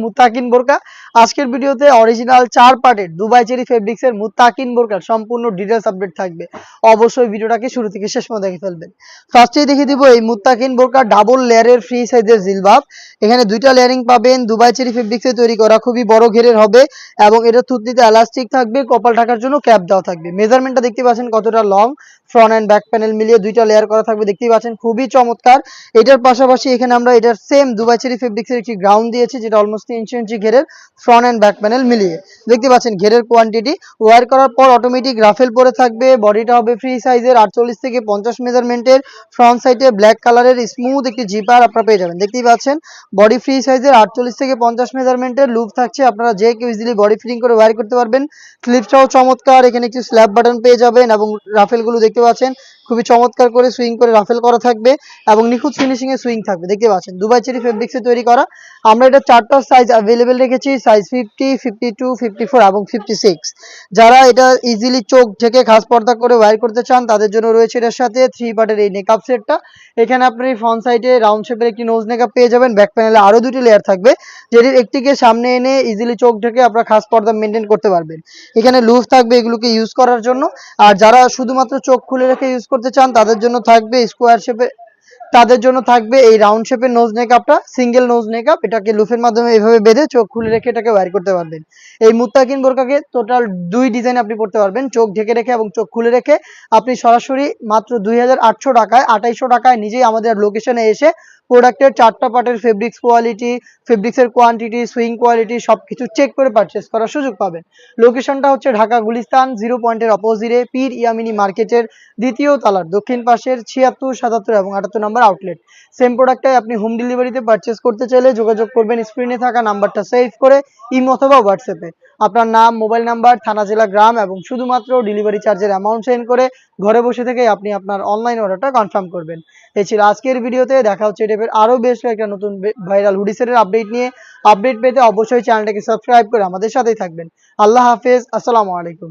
মুত্তাকিন বোরকা। আজকের ভিডিওতে অরিজিনাল 4 পার্টের দুবাই চেরি ফেব্রিক্সের মুত্তাকিন বোরকার সম্পূর্ণ ডিটেইলস আপডেট থাকবে। অবশ্যই ভিডিওটাকে শুরু থেকে শেষ পর্যন্ত দেখে ফেলবেন। ফার্স্টেই দেখিয়ে দিব এই মুত্তাকিন বোরকা ডাবল লেয়ারের ফ্রি সাইজের জিলবাব। এখানে দুইটা লেয়ারিং পাবেন, দুবাই চেরি ফেব্রিক্সে তৈরি করা, খুবই বড় ঘেরের হবে এবং এটা থুতনিতে এলাস্টিক থাকবে, কপাল ঢাকার জন্য ক্যাপ দেওয়া থাকবে। মেজারমেন্টটা দেখতে পাচ্ছেন কতটা long, front end back panel মিলিয়ে দুইটা লেয়ার করা থাকবে, দেখতেই পাচ্ছেন খুবই চমৎকার। এটার পাশাপাশি এখানে আমরা এটার সেম দুবাই চেরি ফেব্রিক্সের একটি গ্রাউন্ড দিয়েছি, যেটা অলমোস্ট 3 ইঞ্চি ঘেরের, ফ্রন্ট এন্ড ব্যাক প্যানেল মিলিয়ে দেখতে পাচ্ছেন। ঘেরের কোয়ান্টিটি ওয়্যার করার পর অটোমেটিক রাফেল পরে থাকবে। বডিটা হবে ফ্রি সাইজের 48 থেকে 50 মেজারমেন্টের। ফ্রন্ট সাইডে ব্ল্যাক কালারের স্মুথ একটি জিপার আপনারা পেয়ে যাবেন, দেখতেই পাচ্ছেন। বডি ফ্রি সাইজের 48 থেকে 50 মেজারমেন্টের লুপ থাকছে, আপনারা যে কেউ ইজিলি বডি ফিটিং করে ওয়্যার করতে পারবেন। ক্লিপটাও চমৎকার, এখানে একটি স্ল্যাব বাটন পেয়ে যাবেন এবং রাফেলগুলো দেখতে পাচ্ছেন খুবই চমৎকার করে সুইং করে রাফেল করা থাকবে এবং নিখুঁত ফিনিশিং এ সুইং থাকবে, দেখতে পাচ্ছেন। দুবাই চেরি ফেব্রিক্সে তৈরি করা। আমরা এটা 4টা সাইজ अवेलेबल রেখেছি, সাইজ 50, 52, 54 এবং 56। যারা এটা ইজিলি চোখ ঢেকে খাস পর্দা করে ওয়্যার করতে চান তাদের জন্য রয়েছে এটার সাথে 3 পার্টের এই নেকআপ সেটটা। এখানে আপনি ফ্রন্ট সাইডে রাউন্ড শেপের একটি নোজ নেকআপ পেয়ে যাবেন, ব্যাক প্যানেলে আরো দুটি লেয়ার থাকবে, যেটির একটিকে সামনে এনে ইজিলি চোখ ঢেকে আপনারা খাস পর্দা মেনটেন করতে পারবেন। এখানে লুজ থাকবে এগুলোকে ইউজ করার জন্য। আর যারা শুধুমাত্র চোখ খুলে রেখে ইউজ করতে চান তাদের জন্য থাকবে স্কোয়ার শেপে, তাদের জন্য থাকবে এই রাউন্ড শেপের নোজ নেকআপটা, সিঙ্গেল নোজ নেকআপ। এটাকে লুফের মাধ্যমে এভাবে বেঁধে চোখ খুলে রেখে এটাকে ওয়্যার করতে পারবেন। এই মুত্তাকিন বোরকাকে টোটাল 2 ডিজাইন আপনি পড়তে পারবেন, চোখ ঢেকে রেখে এবং চোখ খুলে রেখে। আপনি সরাসরি মাত্র 2800 টাকায় 2800 টাকায় নিজেই আমাদের লোকেশনে এসে প্রোডাক্টের 4টা পার্টের ফেব্রিক্স কোয়ালিটি, ফেব্রিক্সের কোয়ান্টিটি, সুইং কোয়ালিটি সবকিছু চেক করে পারচেজ করার সুযোগ পাবেন। লোকেশনটা হচ্ছে ঢাকা গুলিস্তান 0 পয়েন্টের অপোজিটে পীর ইয়ামিনী মার্কেটের দ্বিতীয় তলার দক্ষিণ পাশের 76, 77 এবং 78 নম্বর আউটলেট। সেম প্রোডাক্টটাই আপনি হোম ডেলিভারিতে পারচেজ করতে চাইলে যোগাযোগ করবেন স্ক্রিনে থাকা নাম্বারটা সেভ করে ইমো অথবা হোয়াটসঅ্যাপে। আপনার নাম, মোবাইল নাম্বার, থানা, জেলা, গ্রাম এবং শুধুমাত্র ডেলিভারি চার্জের অ্যামাউন্ট সেন্ড করে ঘরে বসে থেকে আপনি আপনার অনলাইন অর্ডারটা কনফার্ম করবেন। এই ছিল আজকের ভিডিওতে। দেখা হচ্ছে টাইপের আরো বেশ কয়েকটা নতুন ভাইরাল হুডি সেটের আপডেট নিয়ে। আপডেট পেতে অবশ্যই চ্যানেলটাকে সাবস্ক্রাইব করে আমাদের সাথেই থাকবেন। আল্লাহ হাফেজ, আসসালামু আলাইকুম।